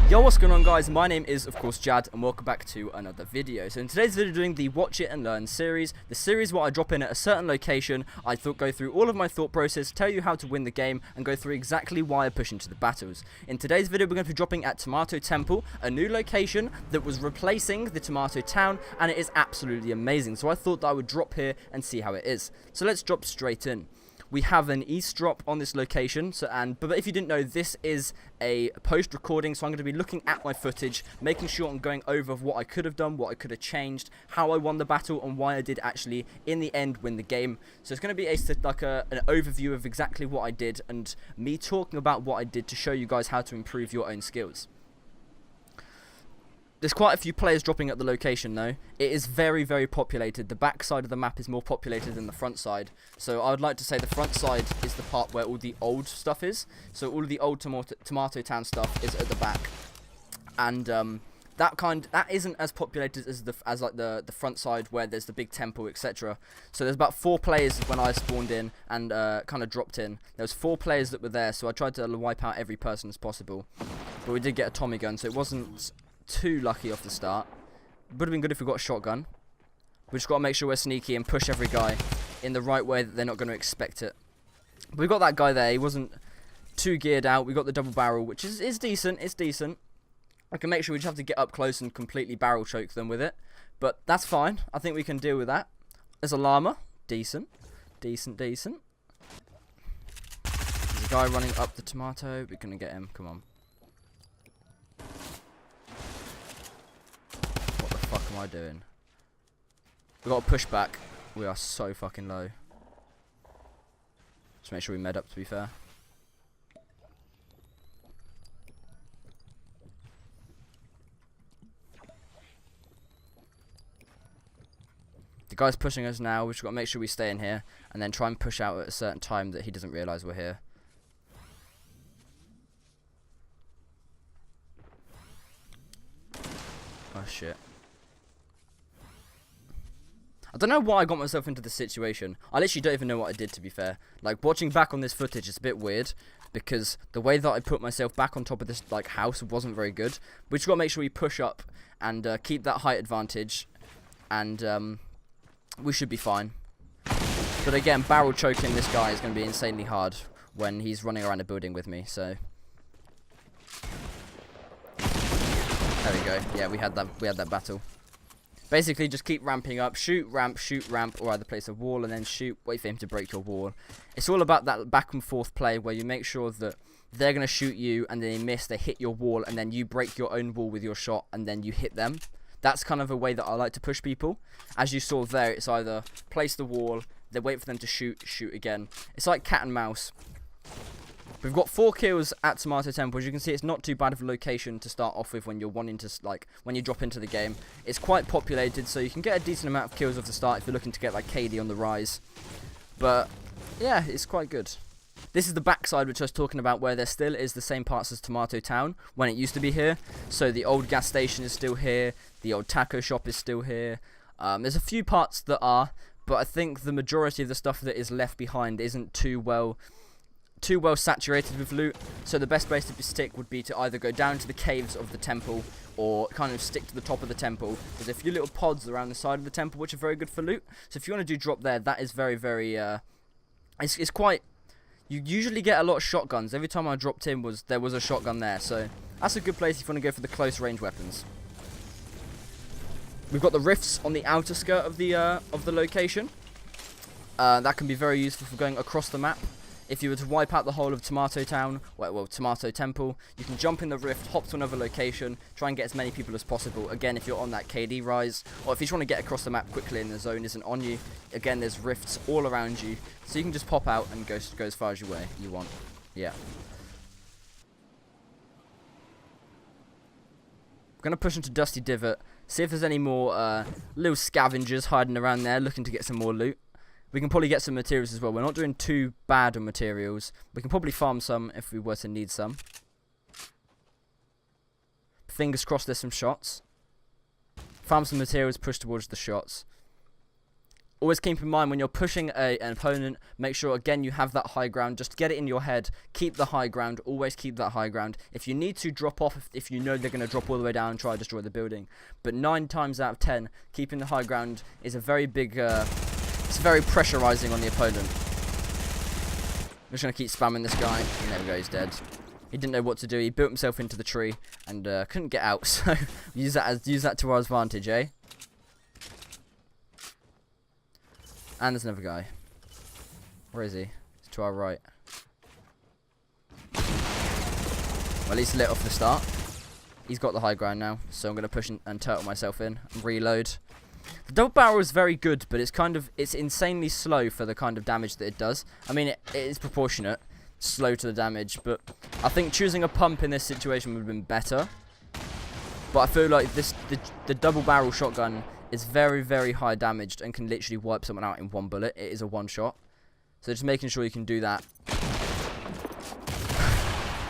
Yo, what's going on, guys? My name is, of course, Jad, and welcome back to another video. So in today's video, doing the Watch It and Learn series. The series where I drop in at a certain location, go through all of my thought process, tell you how to win the game, and go through exactly why I push into the battles. In today's video, we're going to be dropping at Tomato Temple, a new location that was replacing the Tomato Town, and it is absolutely amazing. So I thought that I would drop here and see how it is. So let's drop straight in. We have an east drop on this location, but if you didn't know, this is a post recording, so I'm going to be looking at my footage, making sure I'm going over what I could have done, what I could have changed, how I won the battle, and why I did actually in the end win the game. So it's going to be an overview of exactly what I did and me talking about what I did to show you guys how to improve your own skills. There's quite a few players dropping at the location though. It is very, very populated. The back side of the map is more populated than the front side. So I would like to say the front side is the part where all the old stuff is. So all of the old Tomato Town stuff is at the back. And that isn't as populated as the front side where there's the big temple, etc. So there's about 4 players when I spawned in and kind of dropped in. There was 4 players that were there, so I tried to wipe out every person as possible. But we did get a Tommy gun, so it wasn't too lucky off the start. Would have been good if we got a shotgun. We just got to make sure we're sneaky and push every guy in the right way that they're not going to expect it. But we got that guy there. He wasn't too geared out. We got the double barrel, which is decent. It's decent. I can make sure we just have to get up close and completely barrel choke them with it. But that's fine. I think we can deal with that. There's a llama. Decent. Decent. There's a guy running up the tomato. We're going to get him. Come on. What am I doing? We got to push back. We are so fucking low. Just make sure we med up, to be fair. The guy's pushing us now. We've just got to make sure we stay in here and then try and push out at a certain time that he doesn't realise we're here. Oh shit. I don't know why I got myself into this situation. I literally don't even know what I did, to be fair. Like, watching back on this footage is a bit weird, because the way that I put myself back on top of this house wasn't very good. We just got to make sure we push up and keep that height advantage, and we should be fine. But again, barrel choking this guy is going to be insanely hard when he's running around a building with me, so... There we go. Yeah, we had that battle. Basically, just keep ramping up. Shoot, ramp, or either place a wall and then shoot. Wait for him to break your wall. It's all about that back and forth play where you make sure that they're going to shoot you and then they miss, they hit your wall, and then you break your own wall with your shot and then you hit them. That's kind of a way that I like to push people. As you saw there, it's either place the wall, then wait for them to shoot again. It's like cat and mouse. We've got 4 kills at Tomato Temple. As you can see, it's not too bad of a location to start off with when you're wanting to, when you drop into the game. It's quite populated, so you can get a decent amount of kills off the start if you're looking to get KD on the rise. But yeah, it's quite good. This is the backside which I was talking about, where there still is the same parts as Tomato Town when it used to be here. So the old gas station is still here. The old taco shop is still here. There's a few parts that are, but I think the majority of the stuff that is left behind isn't too well saturated with loot, so the best place to stick would be to either go down to the caves of the temple or kind of stick to the top of the temple. There's a few little pods around the side of the temple which are very good for loot, so if you want to do drop there, that is very, very it's quite, you usually get a lot of shotguns. Every time I dropped in there was a shotgun there, so that's a good place if you want to go for the close range weapons. We've got the rifts on the outer skirt of the location. That can be very useful for going across the map. If you were to wipe out the whole of Tomato Town, well, Tomato Temple, you can jump in the rift, hop to another location, try and get as many people as possible. Again, if you're on that KD rise, or if you just want to get across the map quickly and the zone isn't on you, again, there's rifts all around you, so you can just pop out and go as far as you want. Yeah. We're going to push into Dusty Divot, see if there's any more little scavengers hiding around there looking to get some more loot. We can probably get some materials as well. We're not doing too bad on materials. We can probably farm some if we were to need some. Fingers crossed there's some shots. Farm some materials, push towards the shots. Always keep in mind when you're pushing an opponent, make sure again you have that high ground. Just get it in your head. Keep the high ground. Always keep that high ground. If you need to drop off, if you know they're going to drop all the way down and try to destroy the building. But 9 times out of 10, keeping the high ground is a very big, it's very pressurizing on the opponent. I'm just going to keep spamming this guy. And there we go, he's dead. He didn't know what to do. He built himself into the tree and couldn't get out. So use that to our advantage, eh? And there's another guy. Where is he? He's to our right. Well, at least lit off the start. He's got the high ground now, so I'm going to push and turtle myself in and reload. The double barrel is very good, but it's insanely slow for the kind of damage that it does. I mean, it is proportionate, slow to the damage, but I think choosing a pump in this situation would have been better. But I feel like the double barrel shotgun is very, very high damaged and can literally wipe someone out in one bullet. It is a one shot. So just making sure you can do that.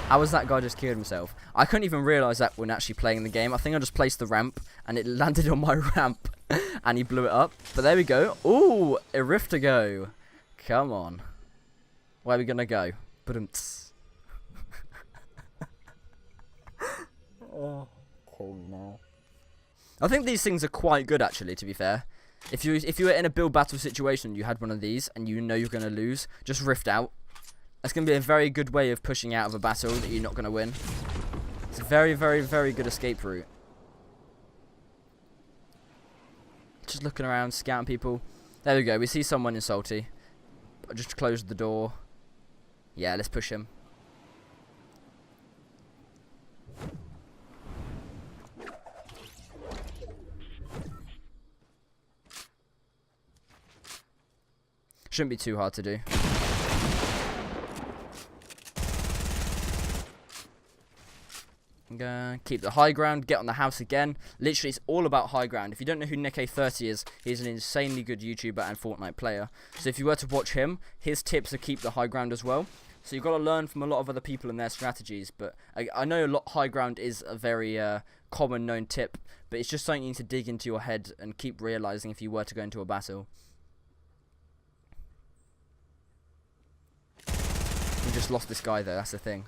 How was that guy just killed himself? I couldn't even realise that when actually playing the game. I think I just placed the ramp and it landed on my ramp and he blew it up. But there we go. Ooh, a rift to go. Come on. Where are we going to go? Ba-dum-ts. Oh, cool now. I think these things are quite good, actually, to be fair. If you were in a build battle situation, you had one of these, and you know you're going to lose, just rift out. That's going to be a very good way of pushing out of a battle that you're not going to win. It's a very, very, very good escape route. Just looking around, scouting people. There we go, we see someone in Salty. I just closed the door. Yeah, let's push him. Shouldn't be too hard to do. Keep the high ground, get on the house again. Literally, it's all about high ground. If you don't know who Nick30 is, he's an insanely good YouTuber and Fortnite player. So if you were to watch him, his tips are keep the high ground as well. So you've got to learn from a lot of other people and their strategies. But I know a lot high ground is a very common known tip, but it's just something you need to dig into your head and keep realizing if you were to go into a battle. We just lost this guy though, that's the thing.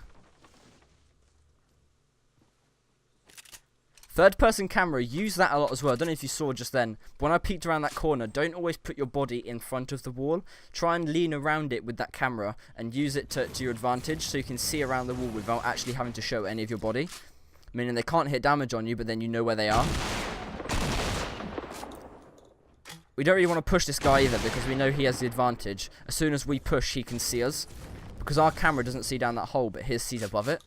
Third person camera, use that a lot as well. I don't know if you saw just then, but when I peeked around that corner, don't always put your body in front of the wall. Try and lean around it with that camera and use it to your advantage so you can see around the wall without actually having to show any of your body. Meaning they can't hit damage on you, but then you know where they are. We don't really want to push this guy either because we know he has the advantage. As soon as we push, he can see us. Because our camera doesn't see down that hole, but his sees above it.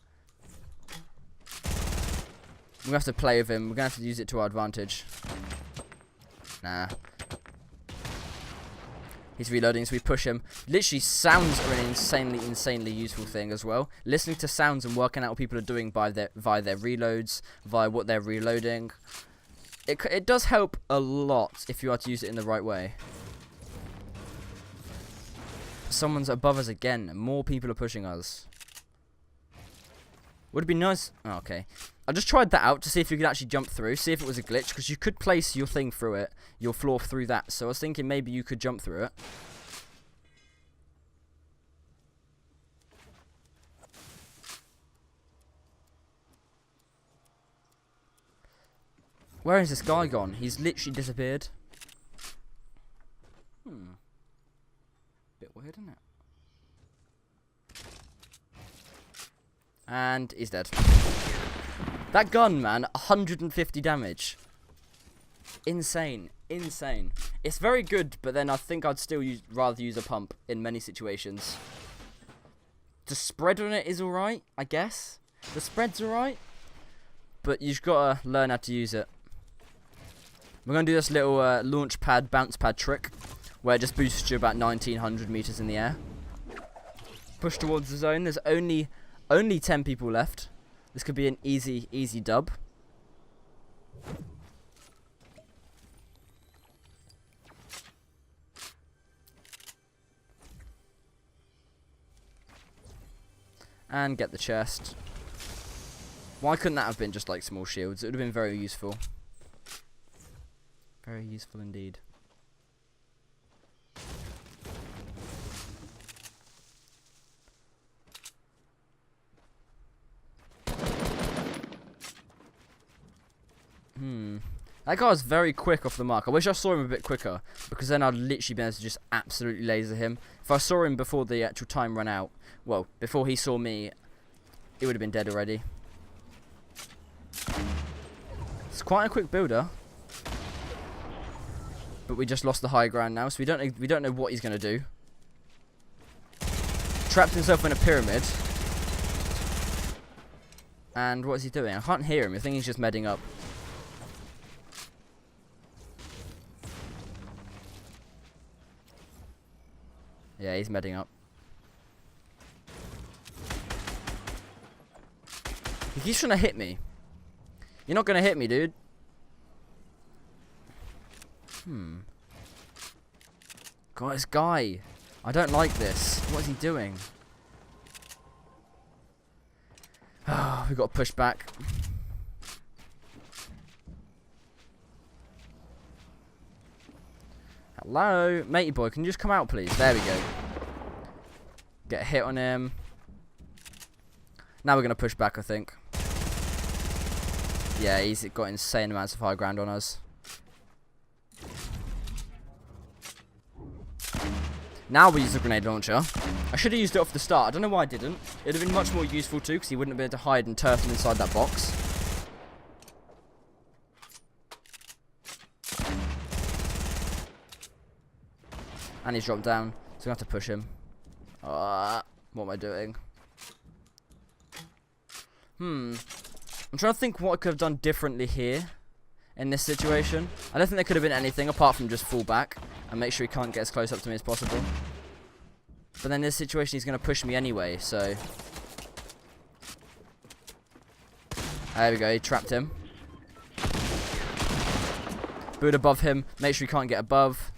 We're going to have to play with him. We're going to have to use it to our advantage. Nah. He's reloading, so we push him. Literally, sounds are an insanely useful thing as well. Listening to sounds and working out what people are doing via their reloads, via what they're reloading. It does help a lot if you are to use it in the right way. Someone's above us again. More people are pushing us. Would it be nice? Oh, okay. I just tried that out to see if you could actually jump through. See if it was a glitch. Because you could place your thing through it. Your floor through that. So I was thinking maybe you could jump through it. Where is this guy gone? He's literally disappeared. Bit weird, isn't it? And he's dead. That gun, man, 150 damage. Insane. Insane. It's very good, but then I think I'd still rather use a pump in many situations. The spread on it is alright, I guess. The spread's alright. But you've got to learn how to use it. We're going to do this little launch pad, bounce pad trick. Where it just boosts you about 1900 meters in the air. Push towards the zone. There's only 10 people left. This could be an easy dub. And get the chest. Why couldn't that have been just like small shields? It would have been very useful. Very useful indeed. That guy was very quick off the mark. I wish I saw him a bit quicker, because then I'd literally be able to just absolutely laser him. If I saw him before the actual time ran out, well, before he saw me, he would have been dead already. It's quite a quick builder, but we just lost the high ground now, so we don't know what he's gonna do. Trapped himself in a pyramid, and what is he doing? I can't hear him. I think he's just medding up. Yeah, he's medding up. He keeps trying to hit me. You're not gonna hit me, dude. God, this guy. I don't like this. What is he doing? Oh, we got to push back. Hello? Matey boy, can you just come out, please? There we go. Get a hit on him. Now we're going to push back, I think. Yeah, he's got insane amounts of high ground on us. Now we use the grenade launcher. I should have used it off the start. I don't know why I didn't. It would have been much more useful too, because he wouldn't have been able to hide and turtle inside that box. And he's dropped down, so I'm going to have to push him. What am I doing? I'm trying to think what I could have done differently here in this situation. I don't think there could have been anything apart from just fall back and make sure he can't get as close up to me as possible. But then in this situation, he's going to push me anyway, so... There we go, he trapped him. Boot above him, make sure he can't get above.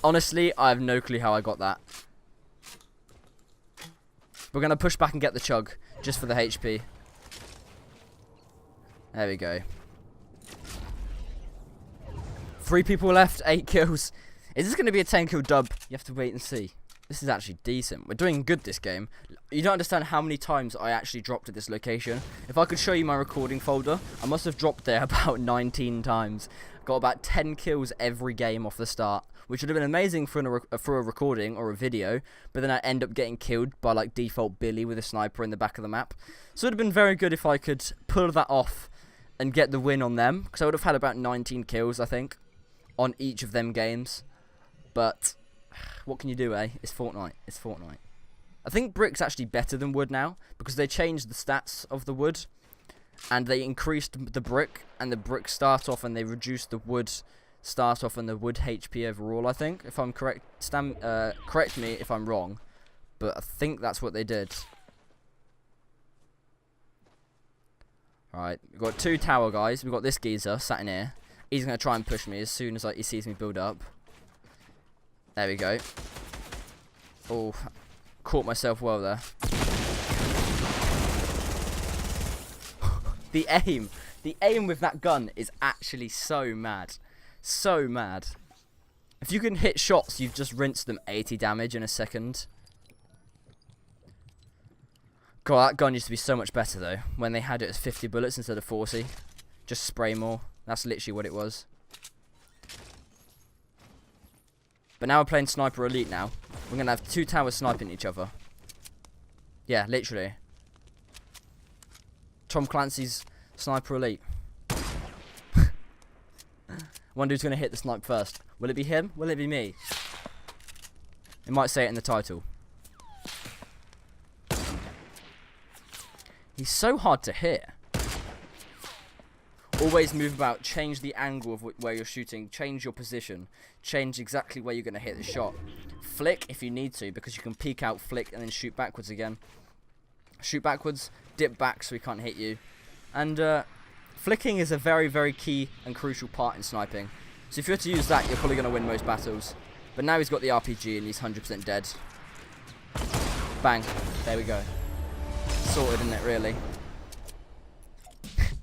Honestly, I have no clue how I got that. We're going to push back and get the chug, just for the HP. There we go. 3 people left, 8 kills. Is this going to be a 10 kill dub? You have to wait and see. This is actually decent. We're doing good this game. You don't understand how many times I actually dropped at this location. If I could show you my recording folder, I must have dropped there about 19 times. Got about 10 kills every game off the start, which would have been amazing for a recording or a video, but then I end up getting killed by like default Billy with a sniper in the back of the map. So it would have been very good if I could pull that off and get the win on them, because I would have had about 19 kills, I think, on each of them games. But what can you do, eh? It's Fortnite. It's Fortnite. I think brick's actually better than wood now, because they changed the stats of the wood, and they increased the brick, and the brick start off, and they reduced the wood start off and the wood HP overall, I think. If I'm correct, correct me if I'm wrong, but I think that's what they did. Alright, we've got 2 tower guys. We've got this geezer sat in here. He's going to try and push me as soon as he sees me build up. There we go. Oh, caught myself well there. The aim with that gun is actually so mad. So mad. If you can hit shots, you've just rinsed them 80 damage in a second. God, that gun used to be so much better though, when they had it as 50 bullets instead of 40. Just spray more. That's literally what it was. But now we're playing Sniper Elite now. We're going to have 2 towers sniping each other. Yeah, literally. Tom Clancy's Sniper Elite. Wonder who's going to hit the snipe first. Will it be him? Will it be me? It might say it in the title. He's so hard to hit. Always move about, change the angle of where you're shooting, change your position, change exactly where you're going to hit the shot. Flick if you need to, because you can peek out, flick, and then shoot backwards again. Shoot backwards, dip back so he can't hit you. And flicking is a very, very key and crucial part in sniping. So if you were to use that, you're probably going to win most battles. But now he's got the RPG and he's 100% dead. Bang. There we go. Sorted, isn't it, really?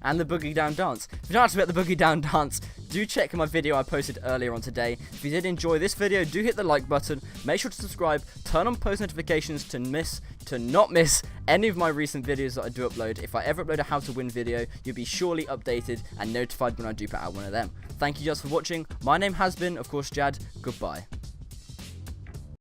And the boogie down dance. If you don't have to bet the boogie down dance, do check my video I posted earlier on today. If you did enjoy this video, do hit the like button, make sure to subscribe, turn on post notifications to not miss any of my recent videos that I do upload. If I ever upload a how to win video, you'll be surely updated and notified when I do put out one of them. Thank you just for watching. My name has been, of course, Jad. Goodbye.